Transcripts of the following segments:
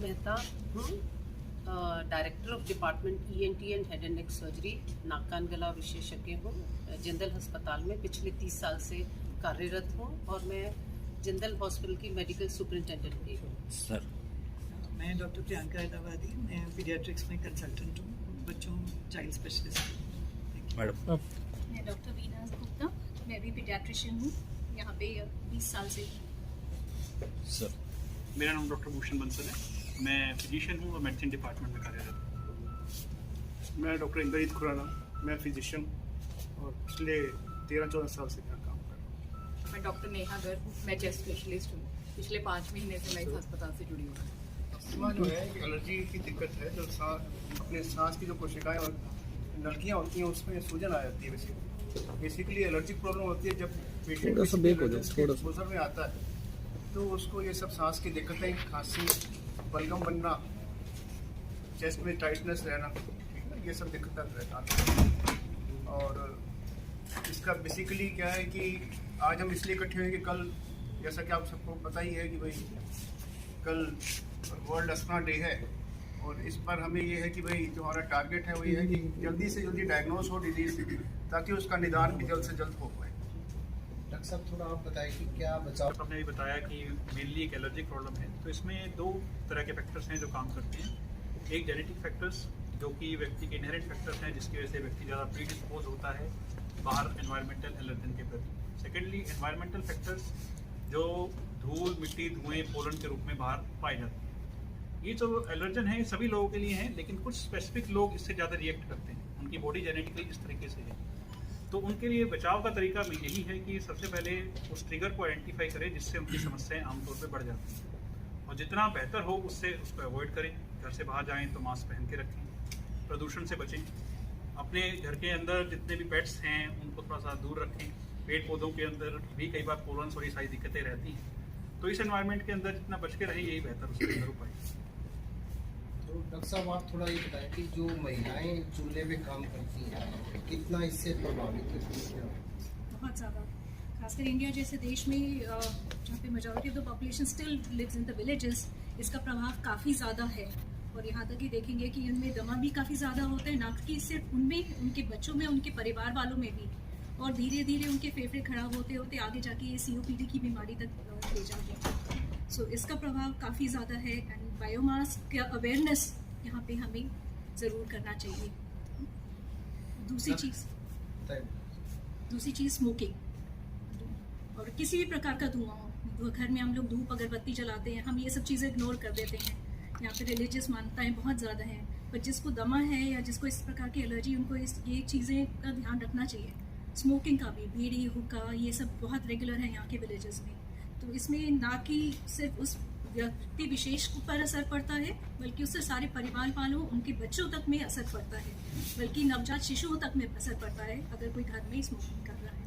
मेहता हूँ, director of department ENT and head and neck surgery, नाक कान गला विशेषज्ञ हूँ। जिंदल अस्पताल में पिछले 30 साल से कार्यरत हूँ और मैं जिंदल हॉस्पिटल की मेडिकल सुपरिटेंडेंट भी हूँ। सर, मैं डॉक्टर प्रियंका हैदराबादी, मैं पीडियाट्रिक्स में कंसल्टेंट हूँ, बच्चों चाइल्ड स्पेशलिस्ट हूँ। मैडम। मैं डॉक्टर वीना गुप्ता, मैं भी पीडियाट्रिशियन हूँ, यहाँ पे 20 साल से। सर, मेरा नाम डॉक्टर भूषण बंसल है, मैं फिजिशियन हूँ और मेडिसिन डिपार्टमेंट में कार्यरत हूँ। मैं डॉक्टर इंद्रजीत खुराना, मैं फिजिशियन और पिछले 13-14 साल से यहाँ काम कर रहा हूँ। मैं डॉक्टर नेहा गर्ग हूँ, मैं चेस्ट स्पेशलिस्ट हूँ। पिछले 5 महीने से मैं इस अस्पताल से जुड़ी हूँ। अस्थमा जो है एक एलर्जी की दिक्कत है, जो अपने सांस की जो कोशिकाएं और नलकियाँ होती हैं उसमें सूजन आ जाती है। बेसिकली एलर्जिक प्रॉब्लम होती है जब पेशेंट एक्सपोजर में आता है तो उसको ये सब सांस की दिक्कतें, खांसी, बलगम बनना, चेस्ट में टाइटनेस रहना, ये सब दिक्कतें रहता है। और इसका बेसिकली क्या है कि आज हम इसलिए इकट्ठे हुए कि कल, जैसा कि आप सबको पता ही है कि भाई कल वर्ल्ड अस्थमा डे है और इस पर हमें ये है कि भाई जो हमारा टारगेट है वो ये है कि जल्दी से जल्दी डायग्नोस हो डिजीज, ताकि उसका निदान भी जल्द से जल्द हो पाए। डॉक्टर साहब, थोड़ा आप बताएं कि क्या बचाव। हमने भी बताया कि मेनली एक एलर्जिक प्रॉब्लम है, तो इसमें 2 तरह के फैक्टर्स हैं जो काम करते हैं। एक जेनेटिक फैक्टर्स जो कि व्यक्ति के इनहेरेंट फैक्टर्स हैं, जिसकी वजह से व्यक्ति ज़्यादा प्रीडिस्पोज होता है बाहर एनवायरमेंटल एलर्जन के प्रति। सेकेंडली एनवायरमेंटल फैक्टर्स जो धूल, मिट्टी, धुएँ, पोलन के रूप में बाहर पाए जाते हैं। ये जो एलर्जन है सभी लोगों के लिए हैं, लेकिन कुछ स्पेसिफिक लोग इससे ज़्यादा रिएक्ट करते हैं, उनकी बॉडी जेनेटिकली इस तरीके से है। तो उनके लिए बचाव का तरीका यही है कि सबसे पहले उस ट्रिगर को आइडेंटिफाई करें जिससे उनकी समस्याएं आमतौर पर बढ़ जाती हैं, और जितना बेहतर हो उससे उसको अवॉइड करें। घर से बाहर जाएं तो मास्क पहन के रखें, प्रदूषण से बचें, अपने घर के अंदर जितने भी पेट्स हैं उनको थोड़ा सा दूर रखें। पेड़ पौधों के अंदर भी कई बार पोलन और ये सारी दिक्कतें रहती हैं, तो इस एनवायरनमेंट के अंदर जितना बच के रहें यही बेहतर उसके अंदर उपाय। तो डॉक्टर साहब, आप थोड़ा ये बताएं कि जो महिलाएं चूल्हे पे काम करती हैं कितना इससे प्रभावित होती है? बहुत ज़्यादा, खासकर इंडिया जैसे देश में जहाँ पे majority of the population still lives in the villages, इसका प्रभाव काफ़ी ज़्यादा है। और यहाँ तक कि देखेंगे कि इनमें दमा भी काफ़ी ज़्यादा होता है, ना कि सिर्फ उनमें, उनके बच्चों में, उनके परिवार वालों में भी। और धीरे धीरे उनके फेफड़े खराब होते होते आगे जाके ये COPD की बीमारी तक ले जाते हैं। सो इसका प्रभाव काफ़ी ज़्यादा है। एंड बायोमास का अवेयरनेस यहाँ पे हमें ज़रूर करना चाहिए। दूसरी चीज़ स्मोकिंग और किसी भी प्रकार का धुआं हो। घर में हम लोग धूप अगरबत्ती जलाते हैं, हम ये सब चीज़ें इग्नोर कर देते हैं। यहाँ पे रिलीजियस मान्यताएं बहुत ज़्यादा हैं, पर जिसको दमा है या जिसको इस प्रकार की एलर्जी, उनको ये चीज़ें का ध्यान रखना चाहिए। स्मोकिंग का भी, बीड़ी, हुक्का, ये सब बहुत रेगुलर है यहाँ के विलेजेस में। तो इसमें ना कि सिर्फ उस व्यक्ति विशेष पर असर पड़ता है, बल्कि उससे सारे परिवार वालों, उनके बच्चों तक में असर पड़ता है, बल्कि नवजात शिशुओं तक में असर पड़ता है अगर कोई घर में स्मोकिंग कर रहा है।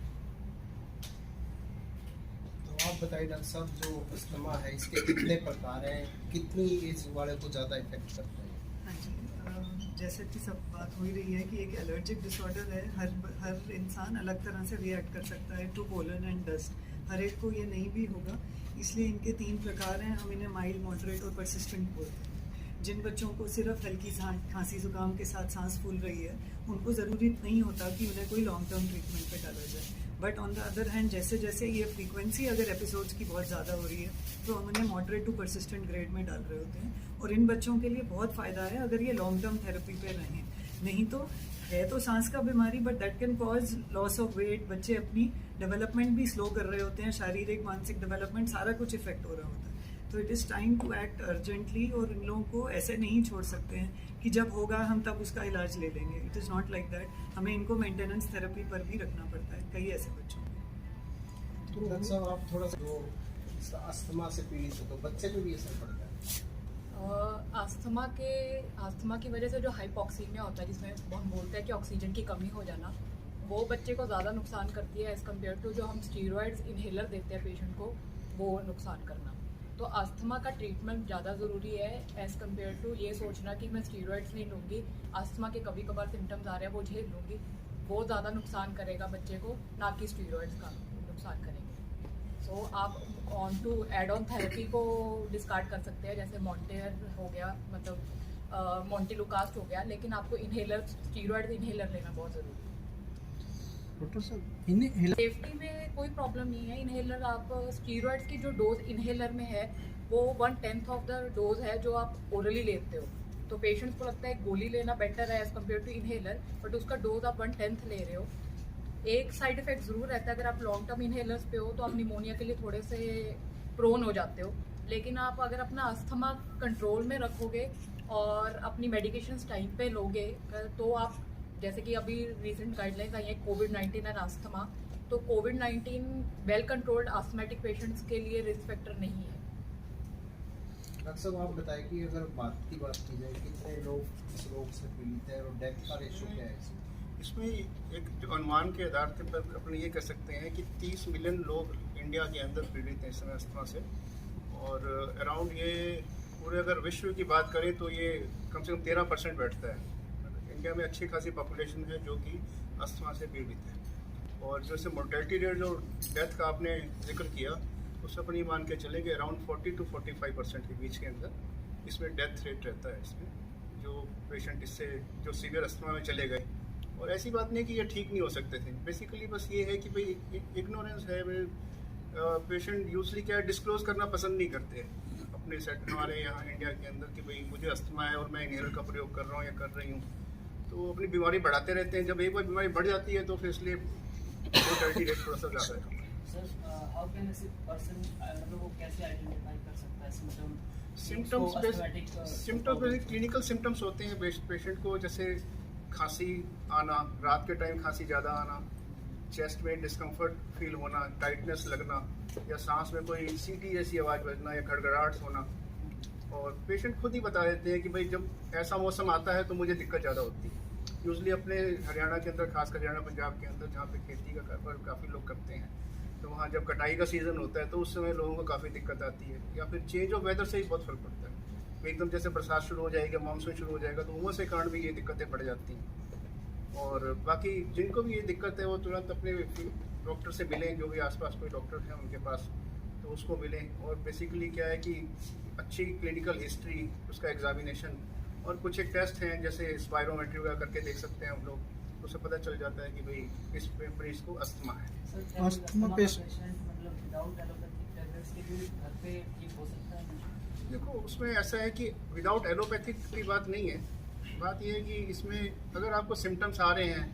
तो आप बताइए डॉक्टर साहब, जो अस्थमा है इसके कितने प्रकार हैं, कितनी एज वाले को ज़्यादा इफेक्ट करता है? हाँ जी, जैसे कि सब बात हो ही रही है कि एक एलर्जिक डिसऑर्डर है। हर इंसान अलग तरह से रिएक्ट कर सकता है टू पोलन एंड डस्ट। हर एक को ये नहीं भी होगा, इसलिए इनके 3 प्रकार हैं। हम इन्हें माइल्ड, मॉडरेट और परसिस्टेंट बोलते हैं। जिन बच्चों को सिर्फ हल्की खांसी जुकाम के साथ सांस फूल रही है, उनको ज़रूरी नहीं होता कि उन्हें कोई लॉन्ग टर्म ट्रीटमेंट पे डाला जाए। But on the other hand, जैसे जैसे ये फ्रीक्वेंसी अगर एपिसोड्स की बहुत ज़्यादा हो रही है, तो हम उन्हें मॉडरेट टू परसिस्टेंट ग्रेड में डाल रहे होते हैं। और इन बच्चों के लिए बहुत फ़ायदा है अगर ये लॉन्ग टर्म थेरेपी पे रहें। नहीं तो है तो सांस का बीमारी, but that can cause loss of weight. बच्चे अपनी डेवलपमेंट भी स्लो कर रहे होते हैं, शारीरिक, मानसिक डेवलपमेंट सारा कुछ इफेक्ट हो रहा होता है। तो it is time to act urgently, और इन लोगों को ऐसे नहीं छोड़ सकते हैं कि जब होगा हम तब उसका इलाज ले लेंगे। It is not like that. हमें इनको मेंटेनेंस थेरेपी पर भी रखना पड़ता है कई ऐसे बच्चों को। तो डॉक्टर साहब, आप थोड़ा सा जो अस्थमा से पीड़ित हो तो बच्चे पे भी असर पड़ता है? अस्थमा की वजह से जो हाइपोक्सीमिया होता है, जिसमें हम बोलते हैं कि ऑक्सीजन की कमी हो जाना, वो बच्चे को ज़्यादा नुकसान करती है एज़ कम्पेयर टू जो हम स्टीरॉयड्स इन्हेलर देते हैं पेशेंट को, वो नुकसान करना। तो अस्थमा का ट्रीटमेंट ज़्यादा ज़रूरी है एज़ कम्पेयर टू ये सोचना कि मैं स्टीरॉयड्स नहीं लूँगी, अस्थमा के कभी कभार सिम्टम्स आ रहे हैं वो झेल लूँगी। वो ज़्यादा नुकसान करेगा बच्चे को, ना कि स्टीरॉयड्स का नुकसान करेंगे। सो आप on to add on therapy को डिस्कार्ड कर सकते हैं, जैसे मॉन्टेयर हो गया, मतलब मॉन्टेलुकास्ट हो गया, लेकिन आपको इन्हेलर, स्टीरॉयड इन्हेलर लेना बहुत ज़रूरी है। डॉक्टर साहब इन्हें सेफ्टी में कोई प्रॉब्लम नहीं है। इन्हेलर आप स्टीरॉयड्स की जो डोज इन्हेलर में है वो 1/10 ऑफ द डोज है जो आप ओरली लेते हो। तो पेशेंट्स को लगता है गोली लेना बेटर है as compared to inhaler, but उसका डोज आप 1/10 ले रहे हो। एक साइड इफेक्ट ज़रूर रहता है, अगर आप लॉन्ग टर्म इन्हेलर्स पे हो तो आप निमोनिया के लिए थोड़े से प्रोन हो जाते हो, लेकिन आप अगर अपना अस्थमा कंट्रोल में रखोगे और अपनी मेडिकेशंस टाइम पे लोगे तो आप, जैसे कि अभी रिसेंट गाइडलाइंस आई है कोविड-19 एंड अस्थमा, तो कोविड-19 वेल कंट्रोल्ड आस्थमेटिक पेशेंट्स के लिए रिस्क फैक्टर नहीं है। डॉक्टर साहब आप बताएं कि अगर बात की जाए कितने लोग इस रोग से पीड़ित हैं और डेथ का रेशो क्या है इसमें एक जो अनुमान के आधार पर अपन ये कह सकते हैं कि 30 मिलियन लोग इंडिया के अंदर पीड़ित हैं इस समय अस्थमा से, और अराउंड ये पूरे अगर विश्व की बात करें तो ये कम से कम 13% बैठता है। इंडिया में अच्छी खासी पॉपुलेशन है जो कि अस्थमा से पीड़ित है। और जैसे मोर्टेलिटी रेट जो डेथ का आपने जिक्र किया, उससे अपन ये मान के चले कि अराउंड 40 to 45% के बीच के अंदर इसमें डेथ रेट रहता है इसमें, जो पेशेंट इससे जो सीवियर अस्थमा में चले गए। और ऐसी बात नहीं कि ये ठीक नहीं हो सकते थे, बेसिकली बस ये है कि भाई इग्नोरेंस है। पेशेंट यूजली क्या डिस्क्लोज करना पसंद नहीं करते अपने सेट हमारे यहाँ इंडिया के अंदर कि भाई मुझे अस्थमा है और मैं इन्हेलर का प्रयोग कर रहा हूँ या कर रही हूँ, तो अपनी बीमारी बढ़ाते रहते हैं। जब एक बार बीमारी बढ़ जाती है तो फिर इसलिए मोर्टेलिटी रेट थोड़ा सा ज़्यादा है। सिम्टम्स क्लिनिकल सिम्टम्स होते हैं पेशेंट को, जैसे खांसी आना, रात के टाइम खांसी ज़्यादा आना, चेस्ट में डिस्कम्फर्ट फील होना, टाइटनेस लगना, या सांस में कोई सीटी जैसी आवाज़ बजना या गड़गड़ाहट होना। और पेशेंट खुद ही बता देते हैं कि भाई जब ऐसा मौसम आता है तो मुझे दिक्कत ज़्यादा होती है। यूजली अपने हरियाणा के अंदर, खासकर हरियाणा पंजाब के अंदर जहाँ पे खेती का कारोबार काफ़ी लोग करते हैं, तो वहाँ जब कटाई का सीज़न होता है तो उस समय लोगों को काफ़ी दिक्कत आती है। या फिर चेंज ऑफ वेदर से ही बहुत फर्क पड़ता है, एकदम जैसे बरसात शुरू हो जाएगी, मानसून शुरू हो जाएगा, तो उमस के कारण भी ये दिक्कतें बढ़ जाती हैं। और बाकी जिनको भी ये दिक्कत है वो तुरंत अपने डॉक्टर से मिलें, जो भी आसपास कोई डॉक्टर हैं उनके पास, तो उसको मिलें। और बेसिकली क्या है कि अच्छी क्लिनिकल हिस्ट्री, उसका एग्जामिनेशन, और कुछ एक टेस्ट हैं जैसे स्पायरोमेट्री वगैरह करके देख सकते हैं हम लोग, तो उससे पता चल जाता है कि भाई इस मरीज को अस्थमा है। अस्थमा पेशेंट देखो उसमें ऐसा है कि विदाउट एलोपैथिक की बात नहीं है, बात यह है कि इसमें अगर आपको सिम्टम्स आ रहे हैं,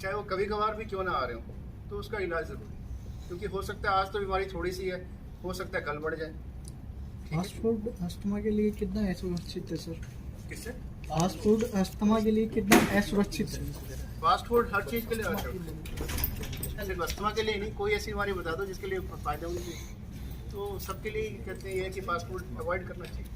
चाहे वो कभी कभार भी क्यों ना आ रहे हो, तो उसका इलाज ज़रूरी है। क्योंकि हो सकता है आज तो बीमारी थोड़ी सी है, हो सकता है कल बढ़ जाए। फास्ट फूड अस्थमा के लिए कितना असुरक्षित है सर? किससे? फास्ट फूड अस्थमा के लिए कितना असुरक्षित है? फास्ट फूड हर चीज़ के लिए सिर्फ अस्थमा के लिए नहीं, कोई ऐसी बीमारी बता दो जिसके लिए फ़ायदा होनी चाहिए, तो सबके लिए कहते हैं ये है कि फास्ट फूड अवॉइड करना चाहिए।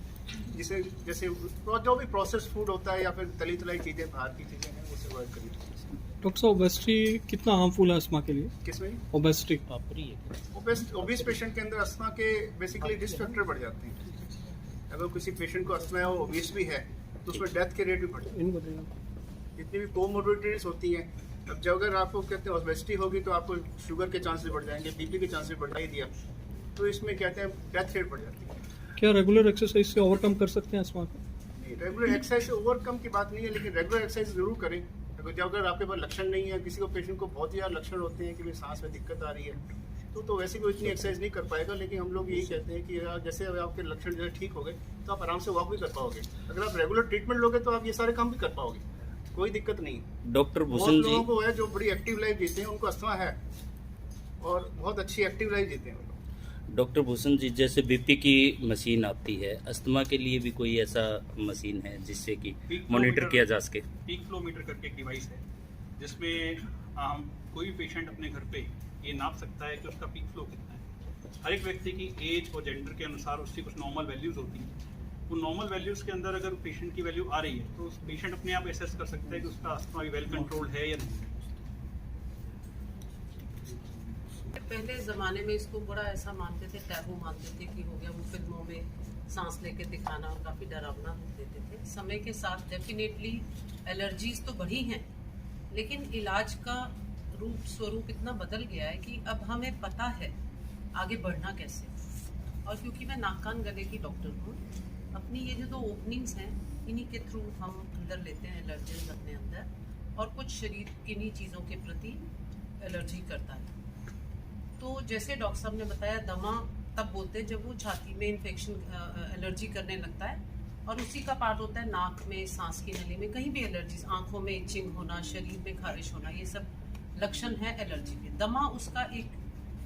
जिसे जैसे जो भी प्रोसेस फूड होता है या फिर तली तलाई चीज़ें, बाहर की चीज़ें हैं, उसे अवॉइड करनी चाहिए। डॉक्टर साहब ओबेसिटी कितना हार्मफुल है अस्थमा के लिए? किसमें? ओबेसिटी। ओबीस पेशेंट के अंदर अस्थमा के बेसिकली रिस्क फैक्टर बढ़ जाते हैं। अगर किसी पेशेंट को अस्थमा है, वो ओबीस भी है, तो उसमें डेथ के रेट भी बढ़ जाते हैं। जितनी भी कोमोर्बिडिटीज होती हैं, अब जब अगर आपको कहते हैं ओबेसिटी होगी तो आपको शुगर के चांसेस बढ़ जाएंगे, बीपी के चांसेस बढ़ा ही दिया, तो इसमें कहते हैं डेथ रेट बढ़ जाती है। क्या रेगुलर एक्सरसाइज से ओवरकम कर सकते हैं अस्थमा को? रेगुलर एक्सरसाइज से ओवरकम की बात नहीं है, लेकिन रेगुलर एक्सरसाइज जरूर करें। जब अगर आपके पास लक्षण नहीं है, किसी को पेशेंट को बहुत ही ज़्यादा लक्षण होते हैं कि भाई सांस में दिक्कत आ रही है, तो वैसे कोई इतनी एक्सरसाइज नहीं कर पाएगा। लेकिन हम लोग यही कहते हैं कि जैसे आपके लक्षण जैसे ठीक हो गए तो आप आराम से वॉक भी कर पाओगे। अगर आप रेगुलर ट्रीटमेंट लोगे तो आप ये सारे काम भी कर पाओगे, कोई दिक्कत नहीं। डॉक्टर भूषण जी, लोगों को है जो बड़ी एक्टिव लाइफ जीते हैं, उनको अस्थमा है और बहुत अच्छी एक्टिव लाइफ जीते हैं। डॉक्टर भूषण जी, जैसे बीपी की मशीन आती है, अस्थमा के लिए भी कोई ऐसा मशीन है जिससे कि मॉनिटर किया जा सके? पीक फ्लोमीटर करके एक डिवाइस है जिसमें कोई भी पेशेंट अपने घर पे ये नाप सकता है कि उसका पीक फ्लो कितना है। हर एक व्यक्ति की एज और जेंडर के अनुसार उसकी कुछ नॉर्मल वैल्यूज़ होती हैं। उन नॉर्मल वैल्यूज़ के अंदर अगर पेशेंट की वैल्यू आ रही है तो उस पेशेंट अपने आप एसेस कर सकता है कि उसका अस्थमा भी वेल कंट्रोल्ड है या नहीं। पहले ज़माने में इसको बड़ा ऐसा मानते थे, टैबू मानते थे कि हो गया, वो फिल्मों में सांस लेके दिखाना और काफ़ी डरावना देते थे। समय के साथ डेफिनेटली एलर्जीज तो बढ़ी हैं, लेकिन इलाज का रूप स्वरूप इतना बदल गया है कि अब हमें पता है आगे बढ़ना कैसे। और क्योंकि मैं नाक कान गले की डॉक्टर हूँ, अपनी ये जो 2 ओपनिंग्स हैं इन्हीं के थ्रू हम अंदर लेते हैं एलर्जीज अपने अंदर, और कुछ शरीर किन्हीं चीज़ों के प्रति एलर्जी करता है। तो जैसे डॉक्टर साहब ने बताया, दमा तब बोलते हैं जब वो छाती में इन्फेक्शन एलर्जी करने लगता है, और उसी का पार्ट होता है नाक में, सांस की नली में, कहीं भी एलर्जीज, आंखों में इचिंग होना, शरीर में खारिश होना, ये सब लक्षण है एलर्जी के। दमा उसका एक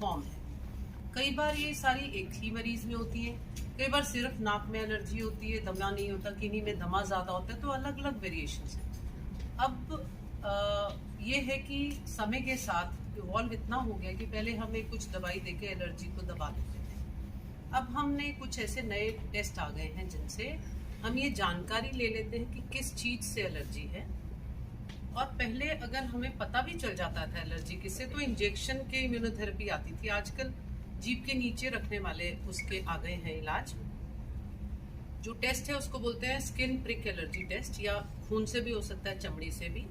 फॉर्म है। कई बार ये सारी एक ही मरीज में होती है, कई बार सिर्फ नाक में एलर्जी होती है, दमा नहीं होता, किन्हीं में दमा ज़्यादा होता है, तो अलग अलग वेरिएशंस हैं। अब ये है कि समय के साथ इवॉल्व इतना हो गया कि पहले हमें कुछ दवाई देके एलर्जी को दबा देते थे। अब हमने कुछ ऐसे नए टेस्ट आ गए हैं जिनसे हम ये जानकारी ले लेते हैं कि किस चीज़ से एलर्जी है। और पहले अगर हमें पता भी चल जाता था एलर्जी किससे, तो इंजेक्शन के इम्यूनोथेरेपी आती थी। आजकल जीभ के नीचे रखने वाले उसके आ गए हैं इलाज। जो टेस्ट है उसको बोलते हैं स्किन प्रिक एलर्जी टेस्ट, या खून से भी हो सकता है, चमड़ी से भी।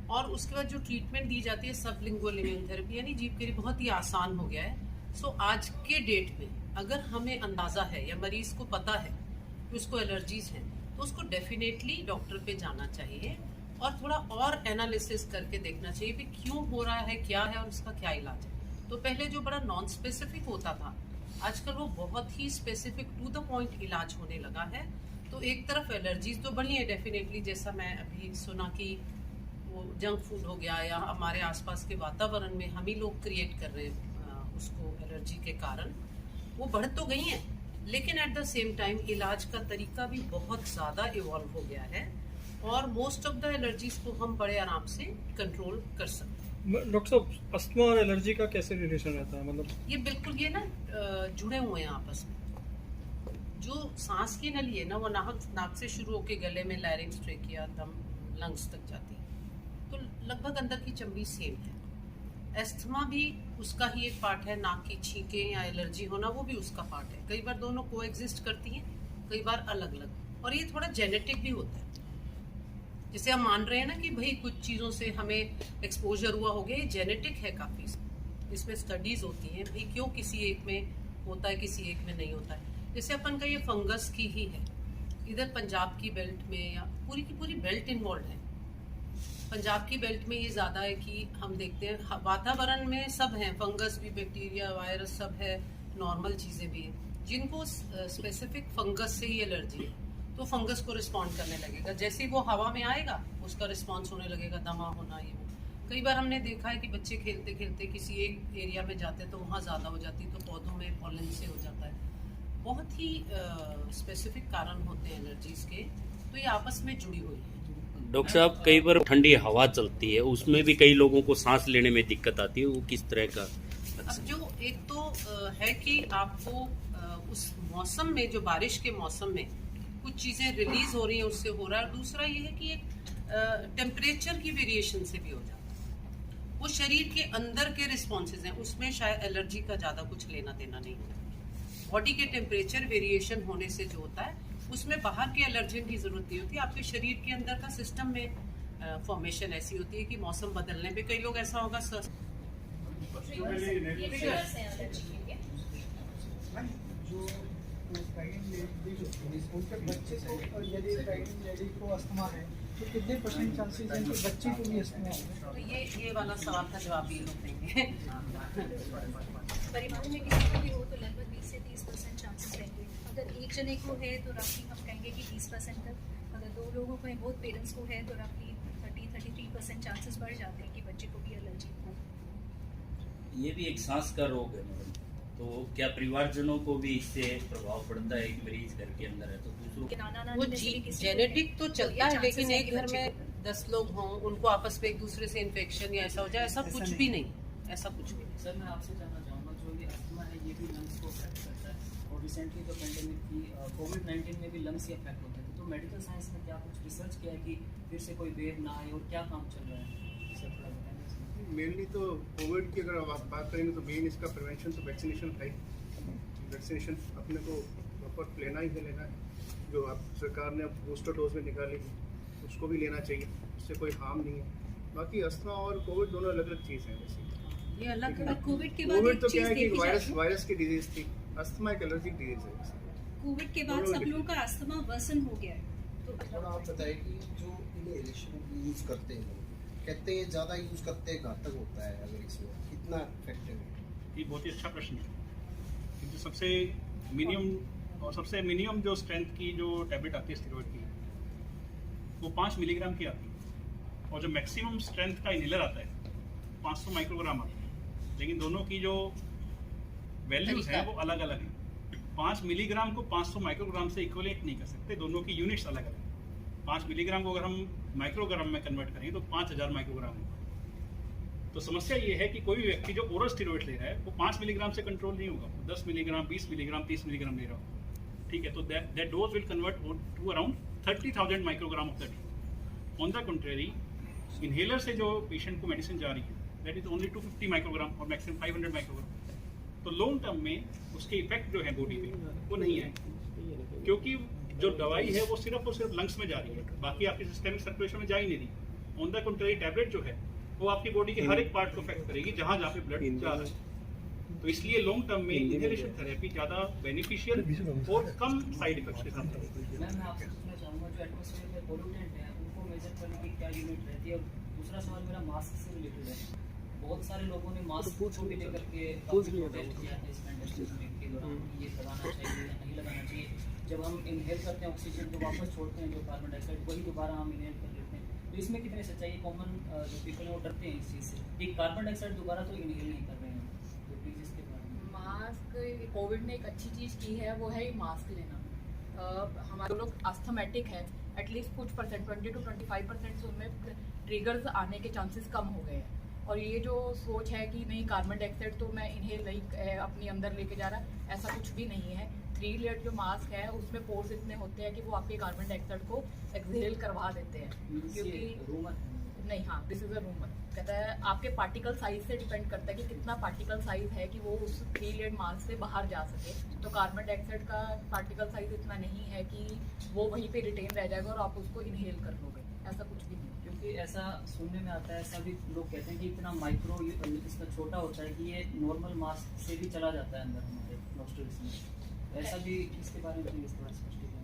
और उसके बाद जो ट्रीटमेंट दी जाती है सबलिंगुअल इम्यूनोथेरेपी, यानी जीभ के लिए बहुत ही आसान हो गया है। सो आज के डेट में अगर हमें अंदाज़ा है या मरीज को पता है कि उसको एलर्जीज हैं, तो उसको डेफिनेटली डॉक्टर पे जाना चाहिए और थोड़ा और एनालिसिस करके देखना चाहिए कि क्यों हो रहा है, क्या है और उसका क्या इलाज है। तो पहले जो बड़ा नॉन स्पेसिफिक होता था, आजकल वो बहुत ही स्पेसिफिक टू द पॉइंट इलाज होने लगा है। तो एक तरफ एलर्जीज तो बढ़ी है डेफिनेटली, जैसा मैं अभी सुना कि वो जंक फूड हो गया या हमारे आसपास के वातावरण में हम ही लोग क्रिएट कर रहे हैं उसको एलर्जी के कारण, वो बढ़ तो गई हैं, लेकिन एट द सेम टाइम इलाज का तरीका भी बहुत ज़्यादा इवॉल्व हो गया है और मोस्ट ऑफ द एलर्जीज को हम बड़े आराम से कंट्रोल कर सकते हैं। डॉक्टर साहब, अस्थमा और एलर्जी का कैसे रिलेशन रहता है? मतलब ये बिल्कुल ये ना जुड़े हुए हैं आपस में। जो सांस की नली है ना, वो नाक से शुरू होकर गले में लैरिंग्स, ट्रेकिया, दम, लंग्स तक जाती है, तो लगभग अंदर की चमड़ी सेम है। एस्थमा भी उसका ही एक पार्ट है, नाक की छींकें या एलर्जी होना वो भी उसका पार्ट है। कई बार दोनों कोएग्जिस्ट करती हैं, कई बार अलग अलग, और ये थोड़ा जेनेटिक भी होता है। जैसे हम मान रहे हैं ना कि भाई कुछ चीज़ों से हमें एक्सपोजर हुआ हो गया, ये जेनेटिक है काफ़ी। इसमें स्टडीज़ होती हैं भाई क्यों किसी एक में होता है, किसी एक में नहीं होता है। जैसे अपन का ये फंगस की ही है, इधर पंजाब की बेल्ट में या पूरी की पूरी बेल्ट इन्वॉल्व है। पंजाब की बेल्ट में ये ज़्यादा है कि हम देखते हैं वातावरण में सब हैं, फंगस भी, बैक्टीरिया, वायरस सब है, नॉर्मल चीज़ें भी हैं। जिनको स्पेसिफिक फंगस से ही एलर्जी है तो फंगस को रिस्पॉन्ड करने लगेगा, जैसे ही वो हवा में आएगा उसका रिस्पॉन्स होने लगेगा, दमा होना, ये वो। कई बार हमने देखा है कि बच्चे खेलते खेलते किसी एक एरिया में जाते तो वहाँ ज़्यादा हो जाती, तो पौधों में पॉलन से हो जाता है। बहुत ही स्पेसिफिक कारण होते हैं एलर्जीज़ के, तो ये आपस में जुड़ी हुई है। डॉक्टर साहब, कई बार ठंडी हवा चलती है, उसमें भी कई लोगों को सांस लेने में दिक्कत आती है, वो किस तरह का? अब जो एक तो है कि आपको उस मौसम में, जो बारिश के मौसम में कुछ चीज़ें रिलीज हो रही हैं, उससे हो रहा है। दूसरा ये है कि एक टेम्परेचर की वेरिएशन से भी हो जाता है। वो शरीर के अंदर के रिस्पॉन्सेज हैं, उसमें शायद एलर्जी का ज़्यादा कुछ लेना देना नहीं होता। बॉडी के टेम्परेचर वेरिएशन होने से जो होता है, उसमें बाहर के एलर्जन की ज़रूरत नहीं होती। आपके शरीर के अंदर का सिस्टम में फॉर्मेशन ऐसी होती है कि मौसम बदलने पे कई लोग ऐसा होगा उनके बच्चे को, यदि प्रेग्नेंट लेडी को अस्थमा है तो कितने % चांसेस हैं कि बच्चे को भी अस्थमा हो? तो ये वाला सवाल का जवाब ये लोग देंगे। परिवार में किसी को भी हो तो लगभग 20 से 30% चांसेस रहेंगे। अगर एक जने को है तो रफली हम कहेंगे कि 20% तक, अगर 2 लोगों को है, बोथ पेरेंट्स को है, तो रफली 30-33% चांसेस बढ़ जाते हैं कि बच्चे को भी एलर्जी हो। ये भी एक सांस का रोग है मैडम, तो क्या परिवारजनों को भी इससे प्रभाव पड़ता है? एक मरीज घर के अंदर है तो दूसरों वो जेनेटिक तो चलता है, लेकिन एक घर में 10 लोग हों, उनको आपस में एक दूसरे से इन्फेक्शन या ऐसा हो जाए, ऐसा कुछ भी नहीं, ऐसा कुछ भी नहीं। सर, मैं आपसे जानना चाहूँगा, जो ये अस्थमा है ये भी लंग्स को अफेक्ट करता है, और रिसेंटली तो पेंडेमिक थी, कोविड-19 में भी लंग्स ही अफेक्ट होते थे। तो मेडिकल साइंस में क्या कुछ रिसर्च किया है कि फिर से कोई वेव ना आए, और क्या काम चल रहा है, सर थोड़ा बताएंगे? मेनली तो कोविड की अगर आप बात करेंगे तो मेन इसका प्रिवेंशन तो वैक्सीनेशन है। वैक्सीनेशन अपने को प्रॉपर लेना ही लेना है। जो आप सरकार ने बूस्टर डोज में निकाली उसको भी लेना चाहिए, उससे कोई हार्म नहीं है। बाकी अस्थमा और कोविड दोनों अलग अलग चीज़ हैं वैसे। ये अलग अलग कोविड के बाद कोविड एक तो चीज क्या है कि देखी जा रही है। वायरस की डिजीज थी, अस्थमा एक एलर्जिक डिजीज है। कोविड के बाद सब लोगों का अस्थमा वर्सन हो गया है। तो थोड़ा आप बताइए कि जो इनहेलेशन यूज़ करते हैं लोग, कहते हैं ज़्यादा यूज़ करते हैं घातक होता है, अगर इसमें कितना इफेक्टिव है? ये बहुत ही अच्छा प्रश्न है, क्योंकि सबसे मिनिमम जो स्ट्रेंथ की जो टैबलेट आती है स्टेरॉइड की, वो 5 मिलीग्राम की आती है, और जो मैक्सिमम स्ट्रेंथ का इनहेलर आता है 500 माइक्रोग्राम आता है। लेकिन दोनों की जो वैल्यूज हैं वो अलग अलग हैं। 5 मिलीग्राम को 500 माइक्रोग्राम से इक्वलेट नहीं कर सकते, दोनों की यूनिट्स अलग अलग हैं। 5 मिलीग्राम को अगर हम माइक्रोग्राम में कन्वर्ट करें तो 5000 माइक्रोग्राम होगा। तो समस्या ये है कि कोई भी व्यक्ति जो ओरल स्टेरॉइड ले रहा है वो 5 मिलीग्राम से कंट्रोल नहीं होगा, 10 मिलीग्राम, 20 मिलीग्राम, 30 मिलीग्राम ले रहा होगा। ठीक है, तो that dose will convert to around 30,000 microgram of that. On the contrary, inhaler से जो पेशेंट को मेडिसिन जा रही है दैट इज ओनली 250 माइक्रोग्राम और मैक्सिमम 500 माइक्रोग्राम। तो लॉन्ग टर्म में उसके इफेक्ट जो है बॉडी पे वो नहीं है, क्योंकि जो दवाई है वो सिर्फ और सिर्फ लंग्स में जा रही है, बाकी आपकी सिस्टेमिक सर्कुलेशन में जा ही नहीं रही। ऑन द कंट्रेरी, टैबलेट जो है वो आपकी बॉडी के हर एक पार्ट को अफेक्ट करेगी जहाँ जहाँ पे ब्लड जा रहा है। तो इसलिए लॉन्ग टर्म में इनहेलेशन थेरेपी ज़्यादा बेनिफिशियल और कम साइड इफेक्ट्स के साथ है। मैम मैं आपसे पूछना चाहूँगा, जो एटमॉस्फेयर में पोल्यूटेंट है उनको मेजर करने की क्या यूनिट रहती है? और दूसरा सवाल मेरा मास्क से रिलेटेड है। बहुत सारे लोगों ने मास्क को भी लेकर के प्रोटेस्ट किया है इस पैंडेमिक के दौरान, ये लगाना चाहिए या नहीं लगाना चाहिए। जब हम इनहेल करते हैं ऑक्सीजन तो वापस छोड़ते हैं जो कार्बन डाइऑक्साइड, वही दोबारा हम इनहेल कर लेते हैं। तो इसमें कितनी सच्चाई है? कॉमन जो पीपल हैं वो डरते हैं इस चीज़ से कि कार्बन डाइऑक्साइड दोबारा तो इनहेल नहीं कर रहे हैं। तो प्लीज़ इसके बारे में। मास्क, कोविड ने एक अच्छी चीज़ की है, वो है मास्क लेना। हमारे लोग अस्थमेटिक है, एटलीस्ट कुछ परसेंट 20 to 25% से उनमें ट्रिगर्स आने के चांसेस कम हो गए हैं। और ये जो सोच है कि नहीं कार्बन डाइऑक्साइड तो मैं इनहेल नहीं अपनी अंदर लेके जा रहा, ऐसा कुछ भी नहीं है। 3 लेयर जो मास्क है उसमें पोर्स इतने होते हैं कि वो आपके कार्बन डाइऑक्साइड को एक्सहेल करवा देते हैं। क्योंकि नहीं, हाँ, दिस इज अ रूमर। कहता है आपके पार्टिकल साइज से डिपेंड करता है कि कितना पार्टिकल साइज है कि वो उस 3 लेयर मास्क से बाहर जा सके। तो कार्बन डाइऑक्साइड का पार्टिकल साइज इतना नहीं है कि वो वहीं पे रिटेन रह जाएगा और आप उसको इनहेल कर लोगे, ऐसा कुछ भी नहीं। क्योंकि ऐसा सुनने में आता है, ऐसा भी लोग कहते हैं कि इतना माइक्रो इसका छोटा होता है कि ये नॉर्मल मास्क से भी चला जाता है अंदर हमारे नॉस्ट्रिल्स में। ऐसा भी इसके बारे में थोड़ा स्पष्टीकरण करें।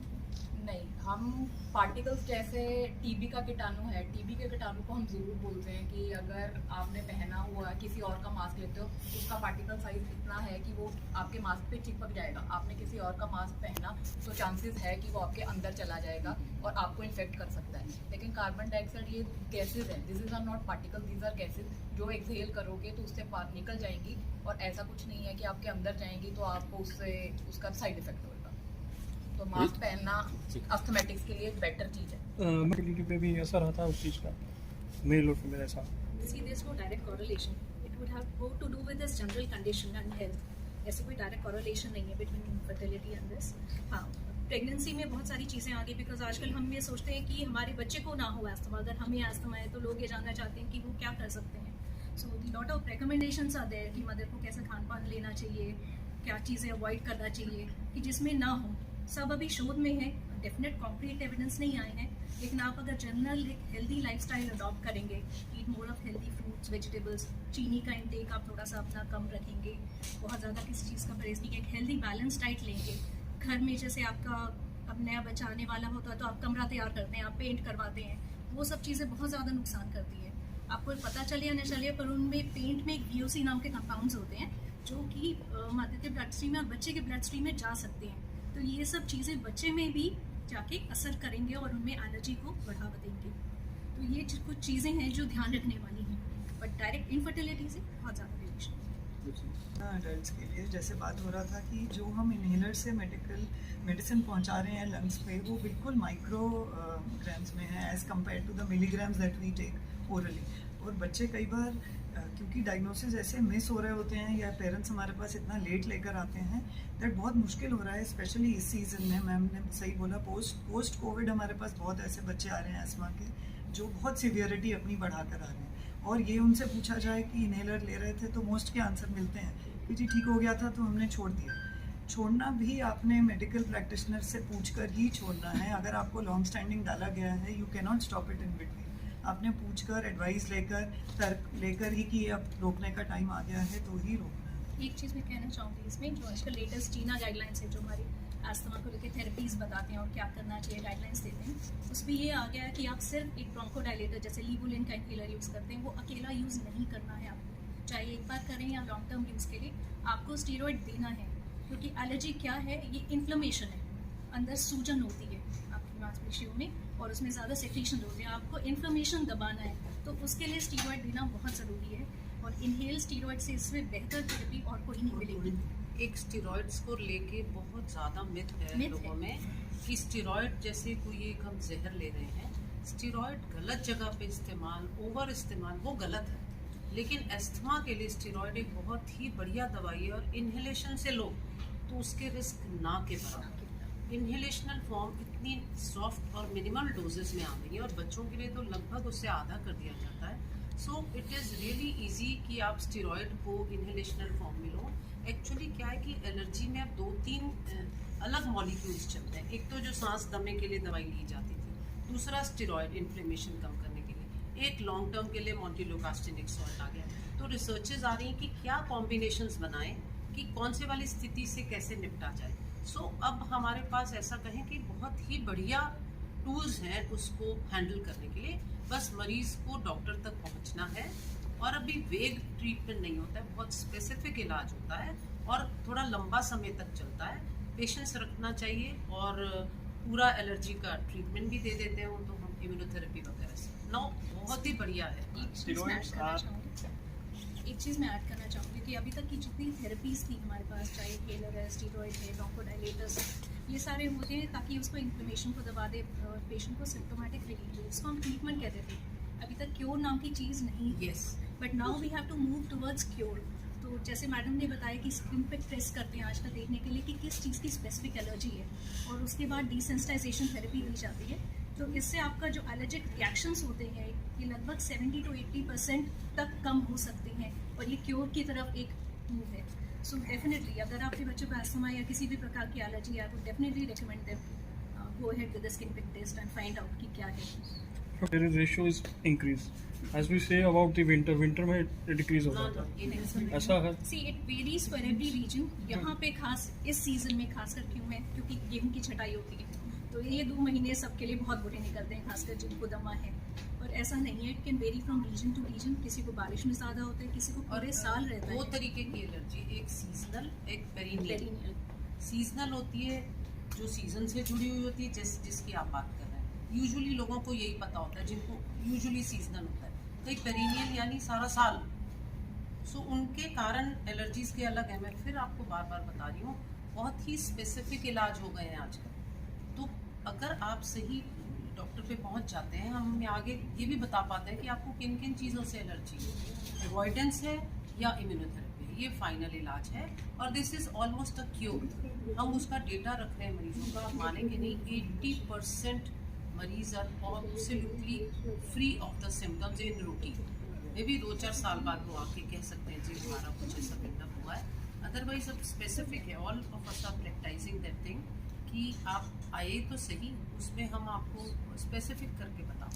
नहीं, हम पार्टिकल्स जैसे टीबी का कीटाणु है, टीबी के कीटाणु को हम ज़रूर बोलते हैं कि अगर आपने पहना हुआ किसी और का मास्क लेते हो उसका पार्टिकल साइज इतना है कि वो आपके मास्क पे चिपक जाएगा। आपने किसी और का मास्क पहना तो चांसेस है कि वो आपके अंदर चला जाएगा और आपको इन्फेक्ट कर सकता है। लेकिन कार्बन डाइऑक्साइड ये गैसेज हैं, this is are not particle, these are gases जो एक्सहेल करोगे तो उससे बाहर निकल जाएंगी और ऐसा कुछ नहीं है कि आपके अंदर जाएंगी तो आपको उससे उसका साइड इफेक्ट होगा। तो मास्क पहनना अस्थमेटिक्स के लिए एक बेटर चीज़ है। मोबिलिटी पे भी असर आता है उस चीज़ का, मेल और फीमेल ऐसा? See, there's no direct correlation. It would have more to do with this general condition and health. ऐसे कोई डायरेक्ट correlation नहीं है between fertility and this. हाँ, प्रेगनेंसी में बहुत सारी चीज़ें आ गई बिकॉज आजकल हम ये सोचते हैं कि हमारे बच्चे को ना हो अस्थमा। अगर हमें अस्थमा है तो लोग ये जानना चाहते हैं कि वो क्या कर सकते हैं। So lot of recommendations are there कि मदर को कैसा खान पान लेना चाहिए, क्या चीज़ें अवॉइड करना चाहिए कि जिसमें ना हो। सब अभी शोध में है, डेफिनेट कॉन्क्रीट एविडेंस नहीं आए हैं, लेकिन आप अगर जनरल एक हेल्दी लाइफस्टाइल अडॉप्ट करेंगे, eat more of healthy fruits vegetables, चीनी का इंटेक आप थोड़ा सा अपना कम रखेंगे, बहुत ज़्यादा किसी चीज़ का परहेज नहीं, एक हेल्दी बैलेंस डाइट लेंगे। घर में जैसे आपका अब नया बच्चा आने वाला होता है तो आप कमरा तैयार करते हैं, आप पेंट करवाते हैं, वो सब चीज़ें बहुत ज़्यादा नुकसान करती है। आपको पता चले या न चले पर उनमें पेंट में एक VOC नाम के कंपाउंड्स होते हैं जो कि माता के ब्लड स्ट्रीम में और बच्चे के ब्लड स्ट्रीम में जा सकते हैं। तो ये सब चीज़ें बच्चे में भी जाके असर करेंगे और उनमें एलर्जी को बढ़ावा देंगे। तो ये कुछ चीज़ें हैं जो ध्यान रखने वाली हैं, बट डायरेक्ट इनफर्टिलिटी से बहुत ज़्यादा रिलेशन। अडल्ट्स के लिए जैसे बात हो रहा था कि जो हम इनहेलर से मेडिसिन पहुंचा रहे हैं लंग्स पे, वो बिल्कुल माइक्रो ग्राम्स में है as compared to the milligrams that we take orally. और बच्चे कई बार क्योंकि डायग्नोसिस ऐसे मिस हो रहे होते हैं या पेरेंट्स हमारे पास इतना लेट लेकर आते हैं दैट बहुत मुश्किल हो रहा है, स्पेशली इस सीज़न में। मैम ने सही बोला, पोस्ट कोविड हमारे पास बहुत ऐसे बच्चे आ रहे हैं अस्थमा के जो बहुत सीवियरिटी अपनी बढ़ा कर आ रहे हैं। और ये उनसे पूछा जाए कि इनहेलर ले रहे थे तो मोस्ट के आंसर मिलते हैं कि जी ठीक हो गया था तो हमने छोड़ दिया। छोड़ना भी आपने मेडिकल प्रैक्टिशनर से पूछ कर ही छोड़ना है। अगर आपको लॉन्ग स्टैंडिंग डाला गया है, you can not stop it in between. आपने पूछकर एडवाइस लेकर तर्क लेकर ही कि अब रोकने का टाइम आ गया है तो ही रोकना है। एक चीज़ मैं कहना चाहूँगी इसमें, जो आजकल लेटेस्ट चीना गाइडलाइंस है जो हमारी अस्थमा को लेकर थेरेपीज बताते हैं और क्या करना चाहिए गाइडलाइंस देते हैं, उसमें ये आ गया है कि आप सिर्फ एक ब्रोंकोडायलेटर जैसे लीवोलिन का इनहेलर यूज़ करते हैं, वो अकेला यूज़ नहीं करना है आपको, चाहे एक बार करें या लॉन्ग टर्म यूज़ के लिए आपको स्टीरॉयड देना है। क्योंकि एलर्जी क्या है, ये इन्फ्लेमेशन है, अंदर सूजन होती है आपकी मांसपेशियों में और उसमें ज़्यादा सेक्रेशन होते हैं, आपको इन्फ्लेमेशन दबाना है, तो उसके लिए स्टीरॉयड देना बहुत ज़रूरी है। और इनहेल स्टीरॉयड से इससे बेहतर थेरेपी और कोई नहीं मिलेगी। एक स्टेरॉइड्स को लेके बहुत ज़्यादा मिथ है लोगों में कि स्टेरॉइड जैसे कोई एक हम जहर ले रहे हैं। स्टेरॉइड गलत जगह पे इस्तेमाल, ओवर इस्तेमाल वो गलत है, लेकिन एस्थमा के लिए स्टेरॉइड एक बहुत ही बढ़िया दवाई है और इन्हेलेशन से लो तो उसके रिस्क ना के बराबर। इन्हेलेशनल फॉर्म इतनी सॉफ्ट और मिनिमल डोजेस में आ गई है और बच्चों के लिए तो लगभग उससे आधा कर दिया जाता है। So it is really easy कि आप स्टेरॉइड को इन्हेलेशनल फॉर्म में लो। एक्चुअली क्या है कि एलर्जी में अब 2-3 अलग मॉलिक्यूल्स चलते हैं। एक तो जो सांस दमे के लिए दवाई ली जाती थी, दूसरा स्टेरॉइड इन्फ्लेमेशन कम करने के लिए, एक लॉन्ग टर्म के लिए मोंटिलोकास्टिनिक सॉल्ट आ गया। तो रिसर्चेज आ रही हैं कि क्या कॉम्बिनेशंस बनाएं कि कौन से वाली स्थिति से कैसे निपटा जाए। सो अब हमारे पास ऐसा कहें कि बहुत ही बढ़िया टूल्स हैं उसको हैंडल करने के लिए, बस मरीज को डॉक्टर तक पहुंचना है। और अभी वेग ट्रीटमेंट नहीं होता है, बहुत स्पेसिफिक इलाज होता है और थोड़ा लंबा समय तक चलता है। पेशेंस रखना चाहिए और पूरा एलर्जी का ट्रीटमेंट भी दे देते हैं तो हम इम्यूनोथेरेपी वगैरह से। बहुत ही बढ़िया है। एक चीज़ मैं ऐड करना चाहूँगी कि अभी तक की जितनी थेरेपीज़ थी हमारे पास, चाहे इनहेलर है, स्टीरॉयड है, ब्रोंकोडायलेटर्स, ये सारे होते हैं ताकि उसको इन्फ्लेमेशन को दबा दे और पेशेंट को सिम्टोमेटिक रिलीफ दे। उसको हम ट्रीटमेंट कहते थे। अभी तक क्योर नाम की चीज़ नहीं है, but now we have to move towards cure. तो जैसे मैडम ने बताया कि स्किन पे टेस्ट करते हैं आजकल देखने के लिए कि किस चीज़ की स्पेसिफिक एलर्जी है और उसके बाद डिसेंसिटाइजेशन थेरेपी दी जाती है। तो इससे आपका जो एलर्जिक रिएक्शंस होते हैं ये लगभग 70 to 80% तक कम हो सकते हैं और ये क्योर की तरफ एक मूव है। सो डेफिनेटली अगर आपके बच्चों को अस्थमा या किसी भी प्रकार की एलर्जी है, तो definitely recommend them go ahead with the skin pick test and find out कि क्या है। There is ratio is increase. As we say about the winter में decrease हो जाता है, ऐसा है। See it varies for every region। यहाँ पे खास इस सीजन में खासकर क्यों है, क्योंकि गेहूं की छटाई होती है, तो ये 2 महीने सबके लिए बहुत बुरे निकलते हैं, खासकर जिनको दमा है। और ऐसा नहीं है, it can vary from region to region. किसी को बारिश में ज़्यादा होता है, किसी को पूरे साल रहता है। 2 तरीके की एलर्जी, एक सीजनल, एक पेरिनियल। सीजनल होती है जो सीजन से जुड़ी हुई होती है, जिसकी आप बात कर रहे हैं। यूजुअली लोगों को यही पता होता है जिनको यूजुअली सीजनल होता है। कई पेरिनियल यानी सारा साल। सो उनके कारण एलर्जीज के अलग है। मैं फिर आपको बार बार बता रही हूँ, बहुत ही स्पेसिफिक इलाज हो गए हैं आजकल। तो अगर आप सही डॉक्टर पे पहुंच जाते हैं, हम आगे ये भी बता पाते हैं कि आपको किन किन चीज़ों से एलर्जी है, अवॉइडेंस है या इम्यूनोथेरेपी है। ये फाइनल इलाज है और this is almost a cure. हम उसका डेटा रख रहे हैं मरीजों का, आप मानेंगे नहीं, 80% मरीज are absolutely free of the symptoms in routine. मे भी 2-4 साल बाद वो आके कह सकते हैं जी हमारा कुछ ऐसा बिल्डअप हुआ है। अदरवाइज अब स्पेसिफिक है, all of us are practising that thing कि आप आए तो सही, उसमें हम आपको स्पेसिफिक करके बताओ।